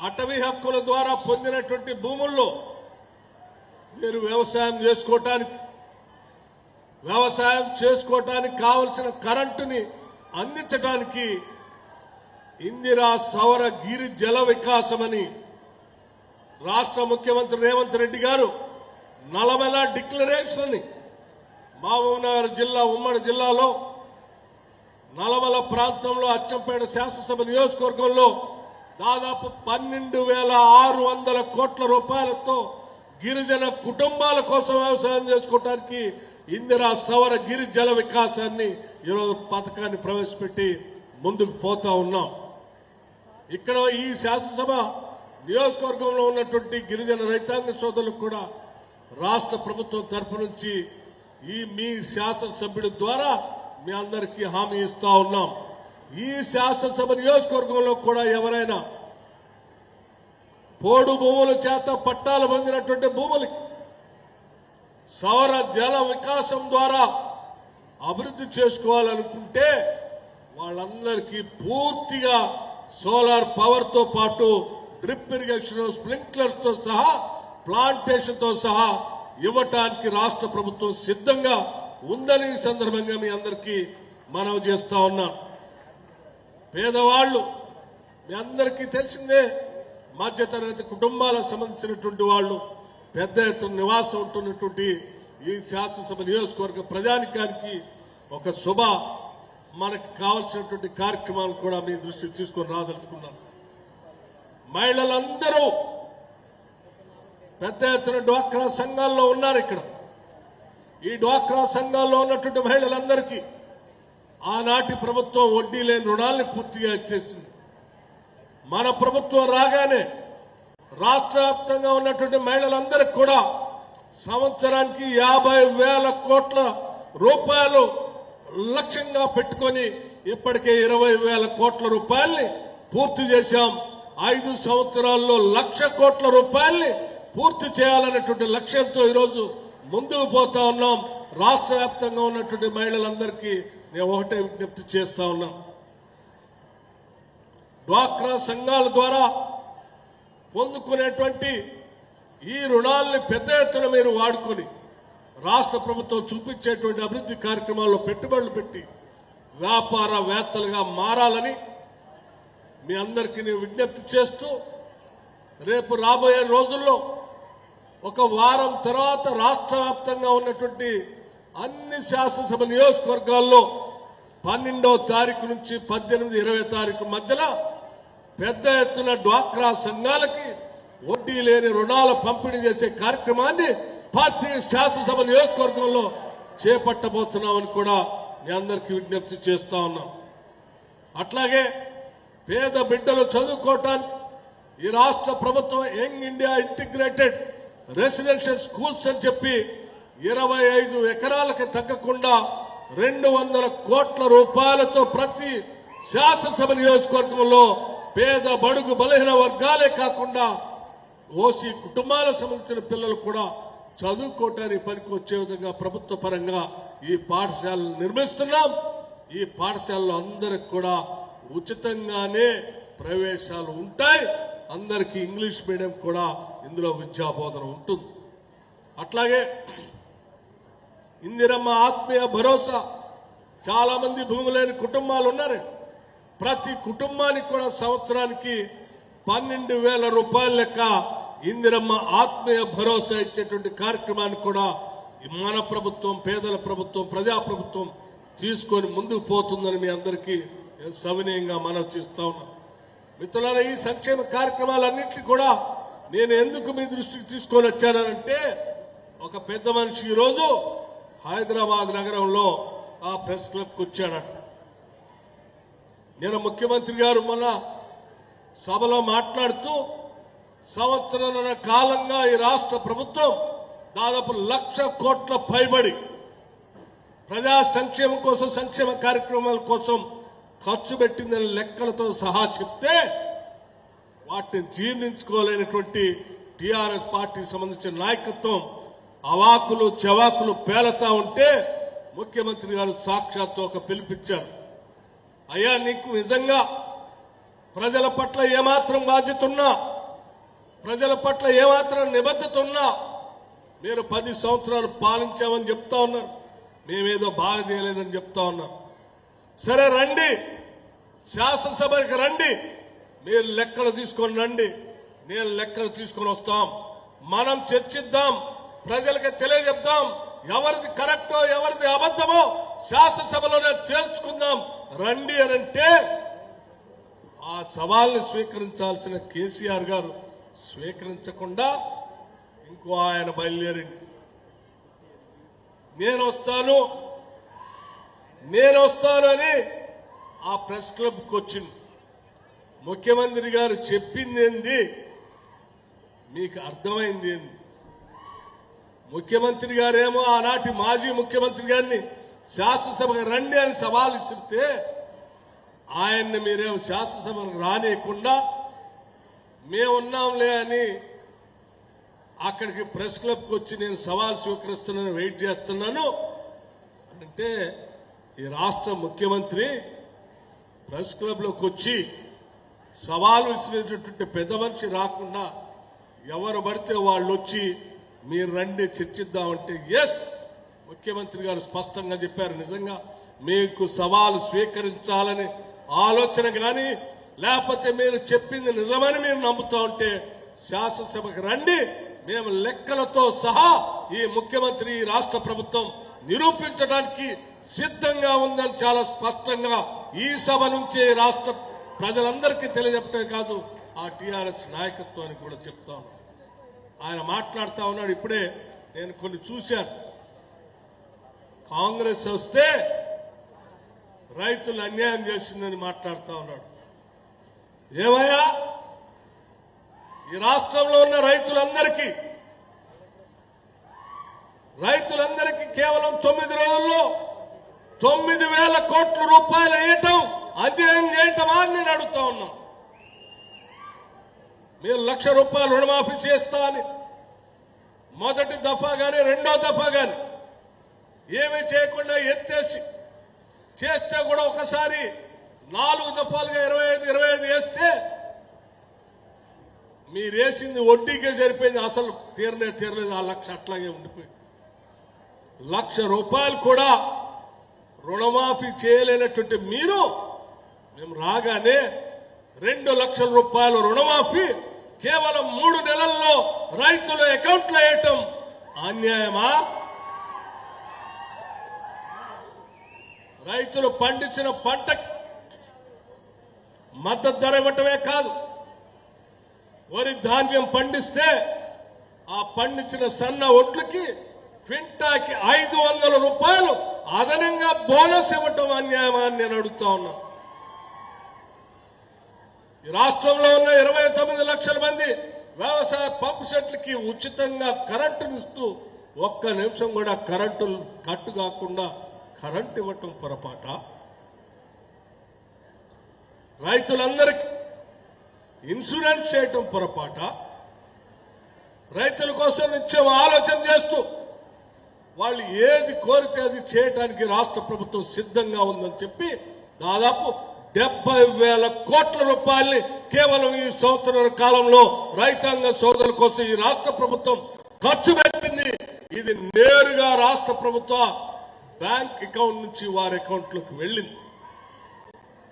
అటవీ హక్కుల ద్వారా పొందినటువంటి భూముల్లో మీరు వ్యవసాయం చేసుకోవటానికి కావలసిన కరెంటుని అందించడానికి ఇందిరా సౌర గిరి జల వికాసమని రాష్ట్ర ముఖ్యమంత్రి రేవంత్ రెడ్డి గారు నల్లమల డిక్లరేషన్ ని మహబూబ్నగర్ జిల్లా ఉమ్మడి జిల్లాలో నల్లమల ప్రాంతంలో అచ్చంపేట శాసనసభ నియోజకవర్గంలో దాదాపు 12,600 కోట్ల రూపాయలతో గిరిజన కుటుంబాల కోసం వ్యవసాయం చేసుకోవడానికి ఇందిరా సౌర గిరి జల వికాసాన్ని ఈరోజు పథకాన్ని ప్రవేశపెట్టి ముందుకు పోతా ఉన్నాం. ఇక్కడ ఈ శాసనసభ నియోజకవర్గంలో ఉన్నటువంటి గిరిజన రైతాంగ సోదరులకు కూడా రాష్ట్ర ప్రభుత్వం తరఫు నుంచి మీ శాసనసభ్యుడి ద్వారా మీ అందరికీ హామీ ఇస్తా ఉన్నాం. ఈ శాసనసభ నియోజకవర్గంలో కూడా ఎవరైనా పోడు భూముల చేత పట్టాలు పొందినటువంటి భూములకి సౌర జల వికాసం ద్వారా అభివృద్ధి చేసుకోవాలనుకుంటే వాళ్ళందరికీ పూర్తిగా సోలార్ పవర్ తో పాటు డ్రిప్ ఇరిగేషన్, స్ప్రింక్లర్స్ తో సహా, ప్లాంటేషన్ తో సహా ఇవ్వటానికి రాష్ట్ర ప్రభుత్వం సిద్ధంగా ఉందని ఈ సందర్భంగా మీ అందరికీ మనవి చేస్తా ఉన్నాం. పేదవాళ్లు మీ అందరికీ తెలిసిందే, మధ్యతరగతి కుటుంబాలకు సంబంధించినటువంటి వాళ్ళు పెద్ద ఎత్తున నివాసం ఉంటున్నటువంటి ఈ శాసనసభ నియోజకవర్గ ప్రజానికానికి ఒక శుభ మనకి కావాల్సినటువంటి కార్యక్రమాలను కూడా మీ దృష్టికి తీసుకొని రాదలుచుకున్నాను. మహిళలందరూ పెద్ద ఎత్తున డ్వాక్రా సంఘాల్లో ఉన్నారు. ఇక్కడ ఈ డ్వాక్రా సంఘాల్లో ఉన్నటువంటి మహిళలందరికీ ఆనాటి ప్రభుత్వం వడ్డీ లేని రుణాలను పూర్తిగా ఎత్తేసింది. మన ప్రభుత్వం రాగానే రాష్ట్ర వ్యాప్తంగా ఉన్నటువంటి మహిళలందరికీ కూడా సంవత్సరానికి 50,000 కోట్ల రూపాయలు లక్ష్యంగా పెట్టుకొని ఇప్పటికే 20,000 కోట్ల రూపాయల్ని పూర్తి చేశాం. 5 సంవత్సరాల్లో 1,00,000 కోట్ల రూపాయల్ని పూర్తి చేయాలనేటువంటి లక్ష్యంతో ఈరోజు ముందుకు పోతా ఉన్నాం. రాష్ట్ర వ్యాప్తంగా ఉన్నటువంటి మహిళలందరికీ నేను ఒకటే విజ్ఞప్తి చేస్తా ఉన్నాం. డ్వాక్రా సంఘాల ద్వారా పొందుకునేటువంటి ఈ రుణాలని పెద్ద ఎత్తున మీరు వాడుకొని రాష్ట్ర ప్రభుత్వం చూపించేటువంటి అభివృద్ధి కార్యక్రమాల్లో పెట్టుబడులు పెట్టి వ్యాపారవేత్తలుగా మారాలని మీ అందరికీ నేను విజ్ఞప్తి చేస్తూ, రేపు రాబోయే రోజుల్లో ఒక వారం తర్వాత రాష్ట్ర వ్యాప్తంగా ఉన్నటువంటి అన్ని శాసనసభ నియోజకవర్గాల్లో 12వ తారీఖు నుంచి 18, 20 తారీఖు మధ్యలో పెద్ద ఎత్తున డ్వాక్రా సంఘాలకి వడ్డీ లేని రుణాలు పంపిణీ చేసే కార్యక్రమాన్ని ప్రతి శాసనసభ నియోజకవర్గంలో చేపట్టబోతున్నామని కూడా మీ అందరికీ విజ్ఞప్తి చేస్తా ఉన్నాం. అట్లాగే పేద బిడ్డలు చదువుకోవటానికి ఈ రాష్ట్ర ప్రభుత్వం young India integrated residential schools అని చెప్పి 25 ఎకరాలకు తగ్గకుండా 200 కోట్ల రూపాయలతో ప్రతి శాసనసభ నియోజకవర్గంలో పేద బడుగు బలహీన వర్గాలే కాకుండా ఓసీ కుటుంబాలకు సంబంధించిన పిల్లలు కూడా చదువుకోవటానికి పనికి వచ్చే విధంగా ప్రభుత్వ పరంగా ఈ పాఠశాలను నిర్మిస్తున్నాం. ఈ పాఠశాలలో అందరికి కూడా ఉచితంగానే ప్రవేశాలు ఉంటాయి. అందరికీ ఇంగ్లీష్ మీడియం కూడా ఇందులో విద్యాబోధన ఉంటుంది. అట్లాగే ఇందిరమ్మ ఆత్మీయ భరోసా, చాలా మంది భూమి లేని కుటుంబాలు ఉన్నారు. ప్రతి కుటుంబానికి కూడా సంవత్సరానికి 12,000 రూపాయల లెక్క ఇందిరమ్మ ఆత్మీయ భరోసా ఇచ్చేటువంటి కార్యక్రమాన్ని కూడా మన ప్రభుత్వం, పేదల ప్రభుత్వం, ప్రజాప్రభుత్వం తీసుకొని ముందుకు పోతుందని మీ అందరికీ సవినయంగా మనవి చేస్తా ఉన్నాను. మిత్రులారా, ఈ సంక్షేమ కార్యక్రమాలన్నింటినీ కూడా నేను ఎందుకు మీ దృష్టికి తీసుకొని వచ్చానంటే, ఒక పెద్ద మనిషి ఈరోజు హైదరాబాద్ నగరంలో ఆ ప్రెస్ క్లబ్కి వచ్చాడట. నేను ముఖ్యమంత్రి గారు మొన్న సభలో మాట్లాడుతూ, సంవత్సరాల కాలంగా ఈ రాష్ట్ర ప్రభుత్వం దాదాపు 1,00,000 కోట్ల పైబడి ప్రజా సంక్షేమం కోసం, సంక్షేమ కార్యక్రమాల కోసం ఖర్చు పెట్టిందని లెక్కలతో సహా చెప్తే వాటిని జీర్ణించుకోలేనటువంటి టీఆర్ఎస్ పార్టీకి సంబంధించిన నాయకత్వం అవాకులు చవాకులు పేలతా ఉంటే ముఖ్యమంత్రి గారు సాక్షాత్తు ఒక పిలిపించారు. అయ్యా, నీకు నిజంగా ప్రజల పట్ల ఏమాత్రం బాధ్యత ఉన్నా, ప్రజల పట్ల ఏమాత్రం నిబద్ధత ఉన్నా మీరు 10 సంవత్సరాలు పాలించామని చెప్తా ఉన్నారు. మేమేదో బాగా చేయలేదని చెప్తా ఉన్నారు. సరే రండి, శాసనసభకి రండి, మీరు లెక్కలు తీసుకొని రండి, నేను లెక్కలు తీసుకొని వస్తాం. మనం చర్చిద్దాం, ప్రజలకు తెలియజెప్దాం. ఎవరిది కరెక్టో ఎవరిది అబద్ధమో శాసనసభలోనే తేల్చుకుందాం రండి అని అంటే ఆ సవాల్ని స్వీకరించాల్సిన కేసీఆర్ గారు స్వీకరించకుండా ఇంకో ఆయన బయలుదేరింది. నేను వస్తాను అని ఆ ప్రెస్ క్లబ్కి వచ్చింది. ముఖ్యమంత్రి గారు చెప్పింది ఏంది, మీకు అర్థమైంది ఏంది? ముఖ్యమంత్రి గారేమో ఆనాటి మాజీ ముఖ్యమంత్రి గారిని శాసనసభకు రండి అని సవాల్ ఇస్తే ఆయన్ని మీరేమో శాసనసభకు రానియకుండా మేమున్నాంలే అని అక్కడికి ప్రెస్ క్లబ్కి వచ్చి నేను సవాల్ స్వీకరిస్తున్నాను, వెయిట్ చేస్తున్నాను అంటే ఈ రాష్ట్ర ముఖ్యమంత్రి ప్రెస్ క్లబ్లోకి వచ్చి సవాల్ విసిరేటటువంటి పెద్ద మనిషి రాకుండా ఎవరు పడితే వాళ్ళు వచ్చి మీరు రండి చర్చిద్దామంటే ఎస్, ముఖ్యమంత్రి గారు స్పష్టంగా చెప్పారు. నిజంగా మీకు సవాలు స్వీకరించాలని ఆలోచన కానీ లేకపోతే మీరు చెప్పింది నిజమని మీరు నమ్ముతా ఉంటే శాసనసభకు రండి, మేము లెక్కలతో సహా ఈ ముఖ్యమంత్రి ఈ రాష్ట్ర ప్రభుత్వం నిరూపించడానికి సిద్ధంగా ఉందని చాలా స్పష్టంగా ఈ సభ నుంచే రాష్ట్ర ప్రజలందరికీ తెలియజెప్పే కాదు ఆ టీఆర్ఎస్ నాయకత్వానికి కూడా చెప్తా ఉన్నాను. ఆయన మాట్లాడుతూ ఉన్నాడు. ఇప్పుడే నేను కొన్ని చూశాను. కాంగ్రెస్ వస్తే రైతులు అన్యాయం చేసిందని మాట్లాడుతూ ఉన్నాడు. ఏమయ్యా, ఈ రాష్ట్రంలో ఉన్న రైతులందరికీ కేవలం 9 రోజుల్లో 9,000 కోట్ల రూపాయలు వేయటం అన్యాయం చేయటమా అని నేను అడుగుతా ఉన్నా. మీరు 1,00,000 రూపాయలు రుణమాఫీ చేస్తా అని మొదటి దఫా కానీ రెండో దఫా కానీ ఏమీ చేయకుండా ఎత్తేసి చేస్తే కూడా ఒకసారి 4 దఫాలుగా 25 వేస్తే మీరేసింది వడ్డీకే సరిపోయింది, అసలు తీరలేదు. ఆ 1,00,000 అట్లాగే ఉండిపోయింది. 1,00,000 రూపాయలు కూడా రుణమాఫీ చేయలేనటువంటి మీరు మేము రాగానే 2,00,000 రూపాయలు రుణమాఫీ కేవలం 3 నెలల్లో రైతుల అకౌంట్లో వేయటం అన్యాయమా? రైతులు పండించిన పంటకి మద్దతు ధర ఇవ్వటమే కాదు, వరి ధాన్యం పండిస్తే ఆ పండించిన సన్న ఒడ్లకి క్వింటాకి 500 రూపాయలు అదనంగా బోనస్ ఇవ్వటం అన్యాయమా అని నేను అడుగుతా ఉన్నా. ఈ రాష్ట్రంలో ఉన్న 29 లక్షల మంది వ్యవసాయ పంపు సెట్లకి ఉచితంగా కరెంటునిస్తూ 1 నిమిషం కూడా కరెంటు కట్టు కాకుండా కరెంటు ఇవ్వటం పొరపాట? రైతులందరికీ ఇన్సూరెన్స్ చేయటం పొరపాట? రైతుల కోసం నిత్యం ఆలోచన చేస్తూ వాళ్ళు ఏది కోరితే అది చేయడానికి రాష్ట్ర ప్రభుత్వం సిద్ధంగా ఉందని చెప్పి దాదాపు 70,000 కోట్ల రూపాయల్ని కేవలం ఈ సంవత్సరాల కాలంలో రైతాంగ సోదరుల కోసం ఈ రాష్ట్ర ప్రభుత్వం ఖర్చు పెట్టింది. ఇది నేరుగా రాష్ట్ర ప్రభుత్వ బ్యాంక్ అకౌంట్ నుంచి వారి అకౌంట్లోకి వెళ్ళింది.